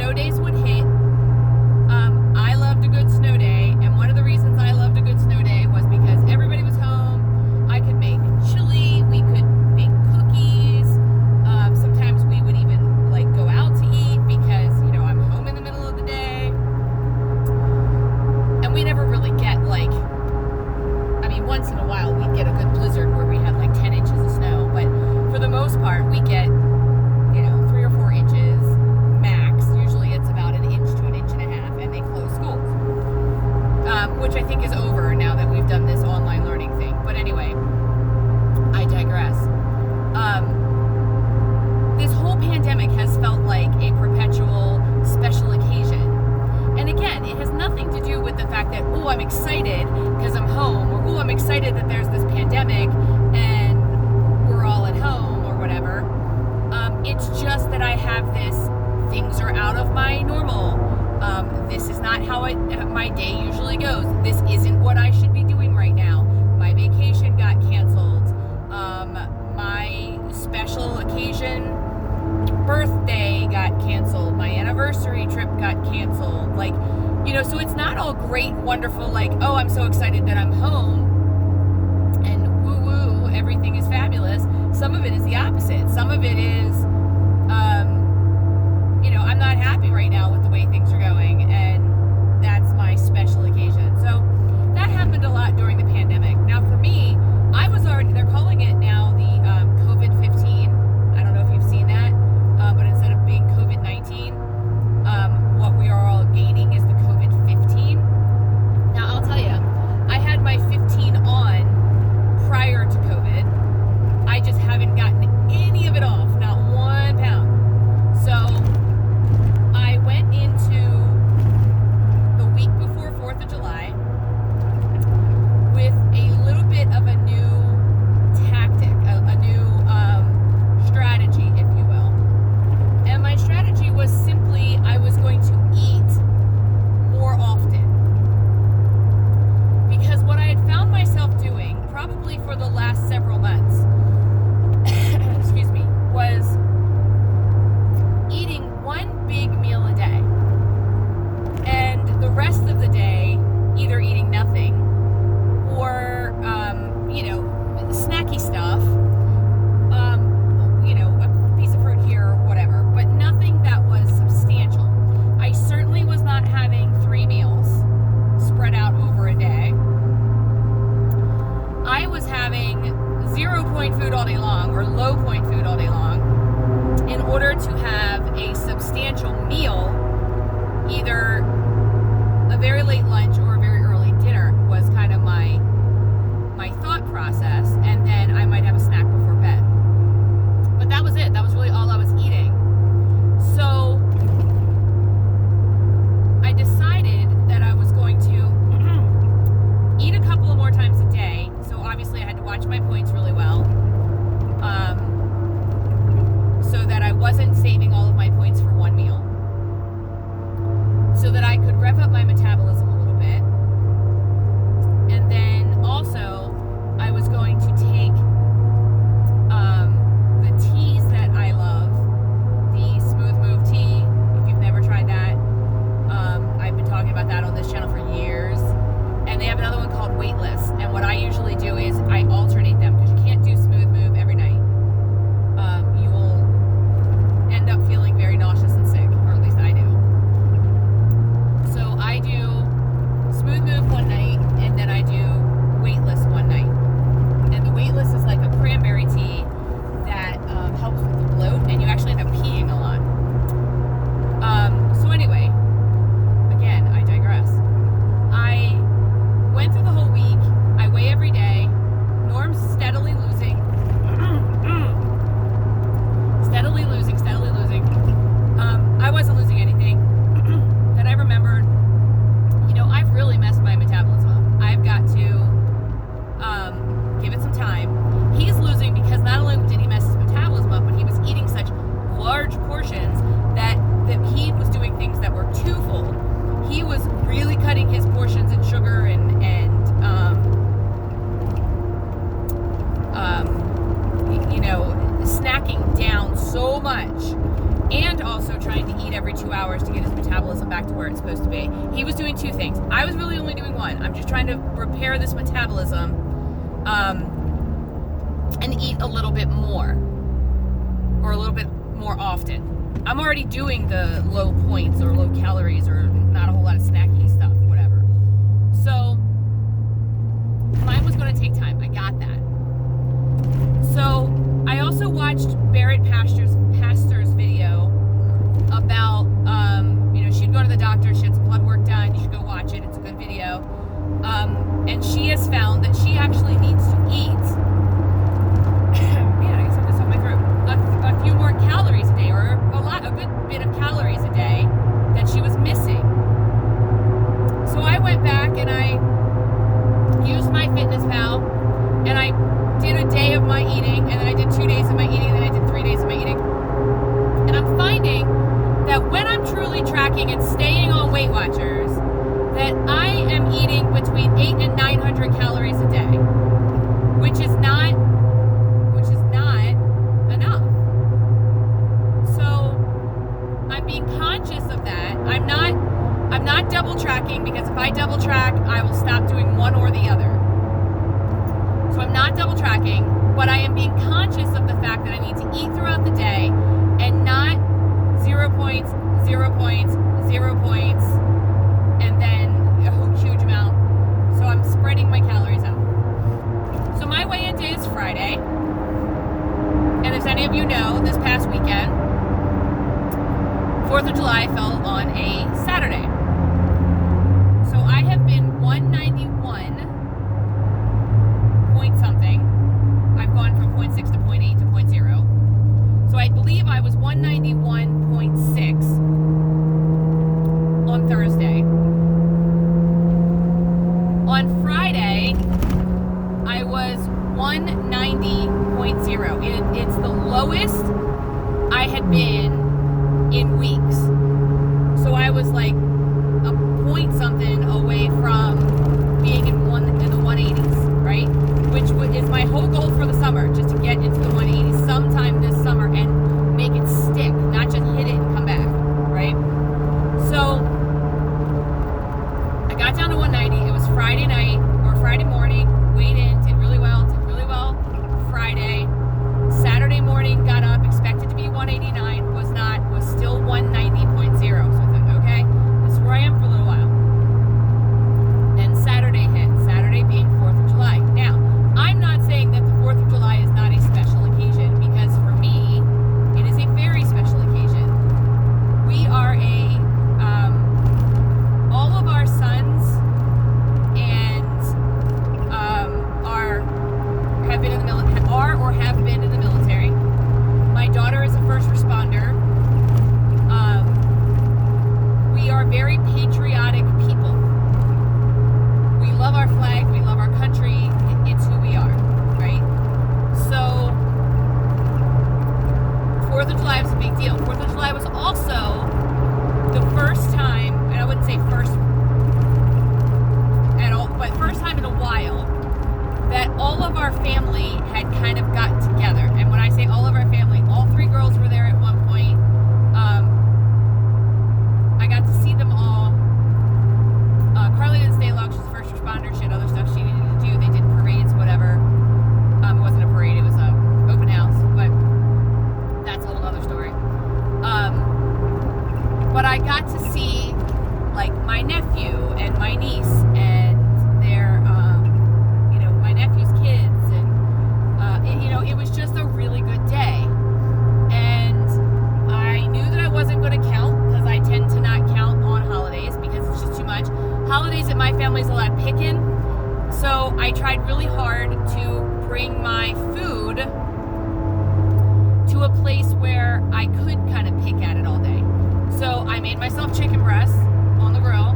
snow days would hit, I loved a good snow day, and one of the reasons I loved a good snow day was because everybody was home. I could make chili, we could bake cookies. Sometimes we would even like go out to eat because, you know, I'm home in the middle of the day. And we never really get like, I mean, once in a while we'd get a good blizzard where we had like 10 inches of snow, but for the most part we get, you know, 3 or 4 inches max. Usually it's about an inch to an inch and a half, and they close schools, which I think is over now that we've done this online learning thing. But anyway, I digress. This whole pandemic has felt like a perpetual special occasion. And again, it has nothing to do with the fact that, oh, I'm excited because I'm home, or oh, I'm excited that there's this pandemic and we're all at home or whatever. It's just that I have this, things are out of my normal. This is not how my day usually goes. This isn't what I should be doing right now. My vacation got canceled. My special occasion birthday got canceled. My anniversary trip got canceled. Like, you know, so it's not all great, wonderful, like, oh, I'm so excited that I'm home and woo woo, everything is fabulous. Some of it is the opposite. Some of it is, you know, I'm not happy right now with the way things are going, and that's my special occasion. So that happened a lot during the pandemic. Now for me, I was already, they're calling it now the COVID-15. I don't know if you've seen that, but instead of being COVID-19, what we are all gaining is the COVID-15. Now I'll tell you, I had my 15 on prior to COVID. I just haven't gotten any of it off, not 1 pound. So I went into the week before 4th of July with a little bit of a new tactic, a new strategy, if you will. get his metabolism back to where it's supposed to be. He was doing two things. I was really only doing one. I'm just trying to repair this metabolism and eat a little bit more, or a little bit more often. I'm already doing the low points or low calories or not a whole lot of snacky stuff, whatever. So mine was going to take time. I got that. So I also watched Barrett Pastor's video about, she'd go to the doctor, she had some blood work done, you should go watch it, it's a good video. And she has found that she actually needs to eat, man, I guess I have this on my throat, a few more calories a day, or a good bit of calories a day that she was missing. So I went back and I used MyFitnessPal, and I did a day of my eating, and then I did 2 days of my eating, and then I did 3 days of my eating. And I'm finding that when I'm truly tracking and staying on Weight Watchers, that I am eating between 800 and 900 calories a day, which is not enough. So I'm being conscious of that. I'm not double tracking, because if I double track, I will stop doing one or the other. So I'm not double tracking, but I am being conscious of the fact that I need to eat throughout the day and not 0 points, 0 points, 0 points, and then a huge amount. So I'm spreading my calories out. So my weigh-in day is Friday. And as any of you know, this past weekend, 4th of July fell on a Saturday. So I have been 191 point something. I've gone from 0.6 to 0.8 to 0.0. So I believe I was 191.6 on Thursday. On Friday, I was 190.0. It's the lowest I had been in weeks. So I was like a point something away from being in the 180s, right? Which is my whole goal for the summer, just to get into the 180s sometime this summer and make it stick, not just hit it and come back, right? So I got down to 190. It was Friday night or Friday morning, weighed in, did really well Friday. Saturday morning, got up, expected to be 189, was not, was still 190.0. So I thought, okay, this is where I am for a little while. Then Saturday hit, Saturday being 4th of July. Now, I'm not saying that the 4th of July is not a special occasion, because for me, it is a very special occasion. We are all of our sons and have been in the military, or have been in the military. My daughter is a first responder. We are very patriotic people. We love our flag, we love our country, it's who we are, right? So 4th of July was a big deal. 4th of July was also the first time, and I wouldn't say first at all, but first time in a while that all of our family had kind of gotten together. And when I say all of our family, all 3 girls were there at one point. I got to see them all. Carly didn't stay long. She's a first responder. She had other stuff she needed to do. They did parades, whatever. It wasn't a parade. It was a open house. But that's a whole other story. But I got to see, like, my nephew and my niece and their, my nephew's kids. And, it was just a really good day. And I knew that I wasn't going to count, because I tend to not count on holidays because it's just too much. Holidays at my family's a lot of picking, so I tried really hard to bring my food to a place where I could kind of pick at it all day. So I made myself chicken breasts on the grill.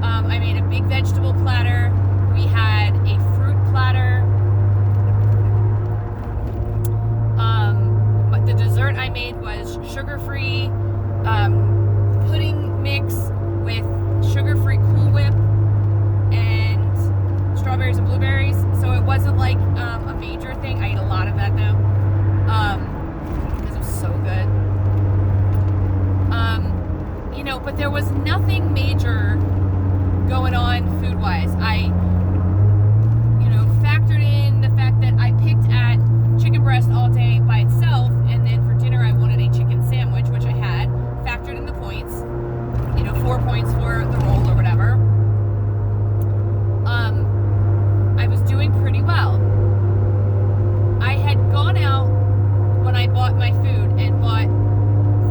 I made a big vegetable platter. We had a fruit platter. But the dessert I made was sugar-free pudding mix with sugar-free Cool Whip and strawberries and blueberries. So it wasn't like a major thing. I ate a lot of that though, because it was so good. but there was nothing major going on food-wise. I factored in the fact that I picked at chicken breast all day by itself, and then for dinner I wanted a chicken sandwich, which I had, factored in the points, 4 points for the roll or whatever. I was doing pretty well. I had gone out when I bought my food and bought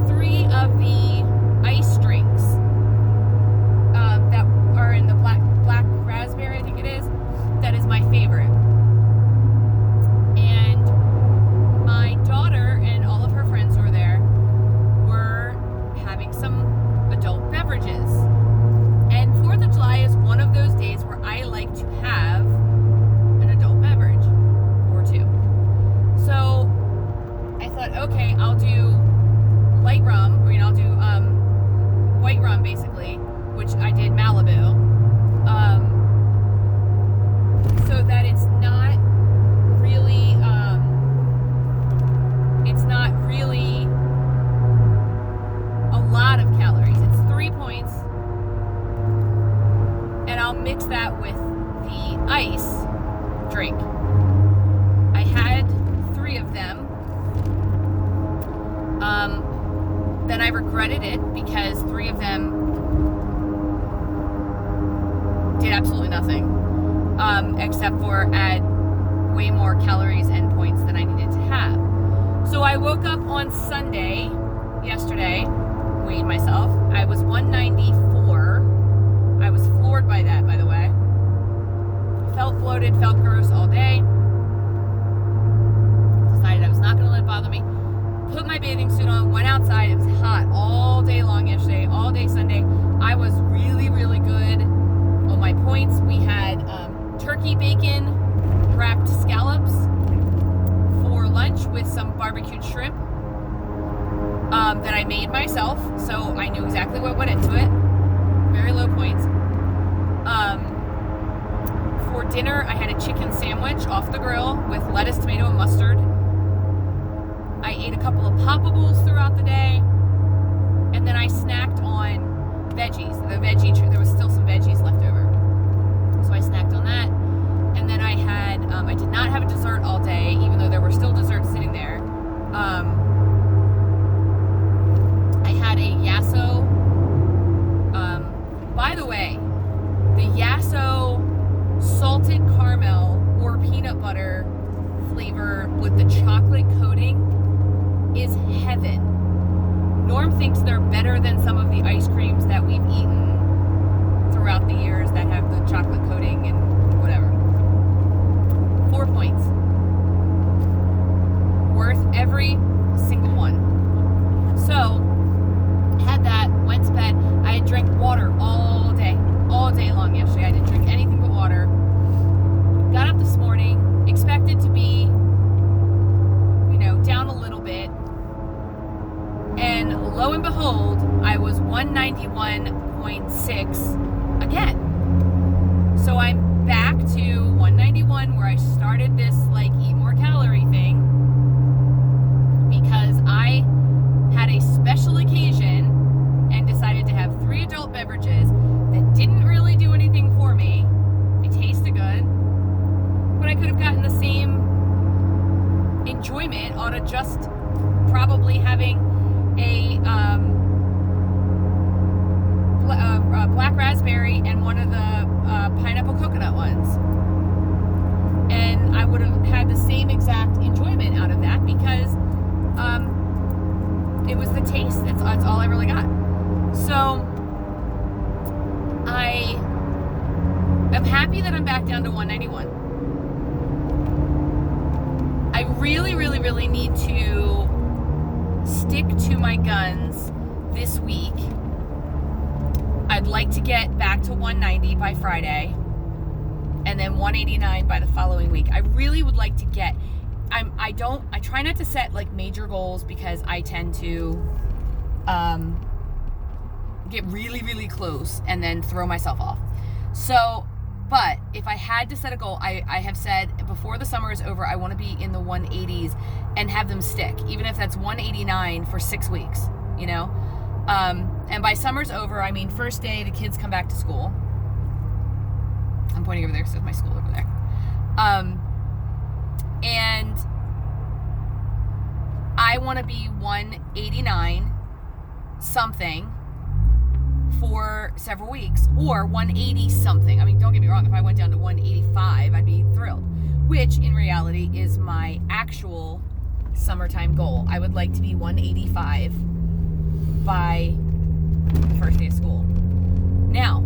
3 of the ice drinks that are in the black raspberry, I think it is. That is my favorite. And my daughter and all of her friends who were there were having some adult beverages. And 4th of July is one of those days where I like to have an adult beverage or 2. So I thought, okay, I'll do light rum, or I'll do white rum basically, which I did Malibu, so that it's not really a lot of calories. It's 3 points, and I'll mix that with the ice drink. I had 3 of them. Then I regretted it because 3 of them did absolutely nothing, except for add way more calories and points than I needed to have. So I woke up on Sunday, yesterday, weighed myself. I was 194. I was floored by that, by the way. Felt bloated, felt gross all day. Decided I was not going to let it bother me. Put my bathing suit on, went outside. It was hot all day long yesterday, all day Sunday. I was really, really good on my points. We had turkey bacon wrapped scallops for lunch with some barbecued shrimp that I made myself, so I knew exactly what went into it. Very low points. For dinner, I had a chicken sandwich off the grill with lettuce, tomato, and mustard. I ate a couple of poppables throughout the day, and then I snacked on veggies. There was still some veggies left over, so I snacked on that. And then I had, I did not have a dessert all day, even though there were still desserts sitting there. I had a Yasso. By the way, the Yasso salted caramel or peanut butter flavor with the chocolate coating is heaven. Norm thinks they're better than some of the ice creams that we've eaten throughout the years that have the chocolate coating and whatever. 4 points. Worth every single one. So, had that, went to bed. I had drank water all day long yesterday. I didn't drink anything but water. Got up this morning, expected to be, down a little bit. And lo and behold, I was 191.6 again. So I'm back to 191 where I started this eat more calorie thing because I had a special occasion and decided to have 3 adult beverages that didn't really do anything for me. They tasted good, but I could have gotten the same enjoyment out of just probably having a black raspberry and one of the pineapple coconut ones. And I would have had the same exact enjoyment out of that because it was the taste. That's all I really got. So I am happy that I'm back down to 191. I really, really, really need to stick to my guns this week. I'd like to get back to 190 by Friday and then 189 by the following week. I really would like to get, I try not to set major goals because I tend to get really, really close and then throw myself off. So, but if I had to set a goal, I have said before the summer is over, I want to be in the 180s and have them stick, even if that's 189 for 6 weeks, And by summer's over, I mean first day the kids come back to school. I'm pointing over there because there's my school over there. And I want to be 189 something for several weeks, or 180 something. I mean, don't get me wrong, if I went down to 185, I'd be thrilled, which in reality is my actual summertime goal. I would like to be 185 by the first day of school. Now,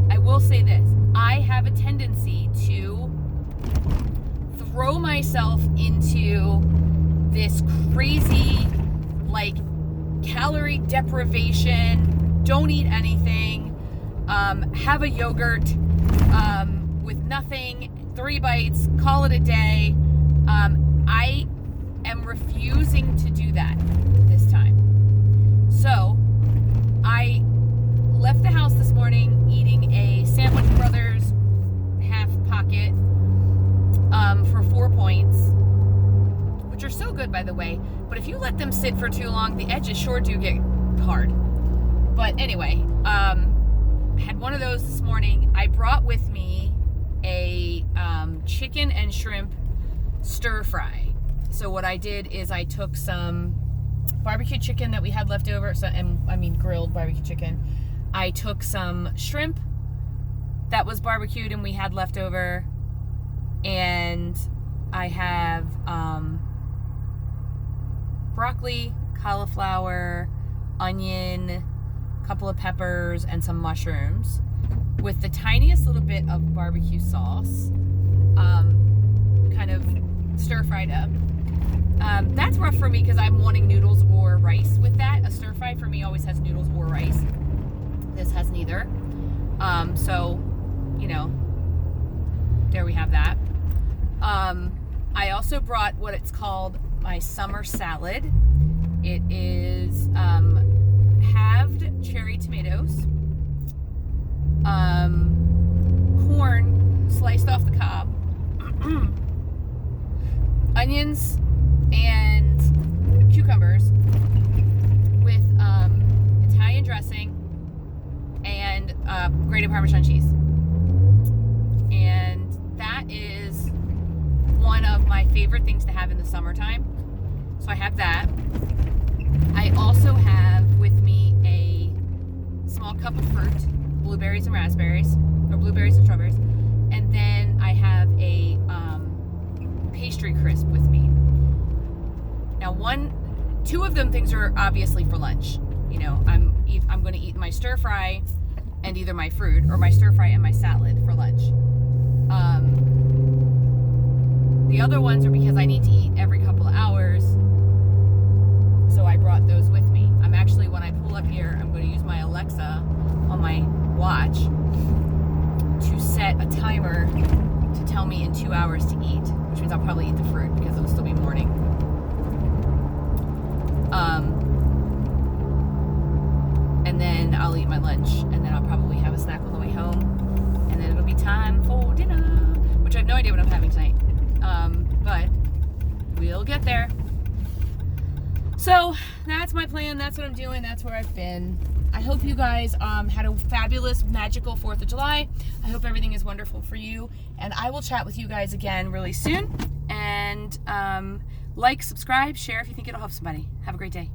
I will say this. I have a tendency to throw myself into this crazy, like, calorie deprivation, don't eat anything, have a yogurt with nothing, 3 bites, call it a day. I am refusing to do that this time. So I left the house this morning eating a Sandwich Brothers half pocket for 4 points, which are so good, by the way. But if you let them sit for too long, the edges sure do get hard. But anyway, had one of those this morning. I brought with me a chicken and shrimp stir fry. So what I did is I took some barbecue chicken that we had left over, grilled barbecue chicken. I took some shrimp that was barbecued and we had left over, and I have broccoli, cauliflower, onion, couple of peppers, and some mushrooms with the tiniest little bit of barbecue sauce, kind of stir fried up. That's rough for me because I'm wanting noodles or rice with that. A stir fry for me always has noodles or rice. This has neither. So, there we have that. I also brought what it's called my summer salad. It is halved cherry tomatoes, corn sliced off the cob, onions and cucumbers with Italian dressing and grated Parmesan cheese. And that is one of my favorite things to have in the summertime. So I have that. I also have with me a small cup of fruit, blueberries and raspberries, or blueberries and strawberries. And then I have a pastry crisp with me. Now, 2 of them things are obviously for lunch. I'm going to eat my stir fry and either my fruit, or my stir fry and my salad for lunch. The other ones are because I need to eat every couple of hours, so I brought those with me. I'm actually, when I pull up here, I'm going to use my Alexa on my watch to set a timer to tell me in 2 hours to eat, which means I'll probably eat the fruit because it'll still be morning. And then I'll eat my lunch, and then I'll probably have a snack on the way home, and then it'll be time for dinner, which I have no idea what I'm having tonight. But we'll get there. So that's my plan. That's what I'm doing. That's where I've been. I hope you guys had a fabulous, magical 4th of July. I hope everything is wonderful for you. And I will chat with you guys again really soon. And like, subscribe, share if you think it'll help somebody. Have a great day.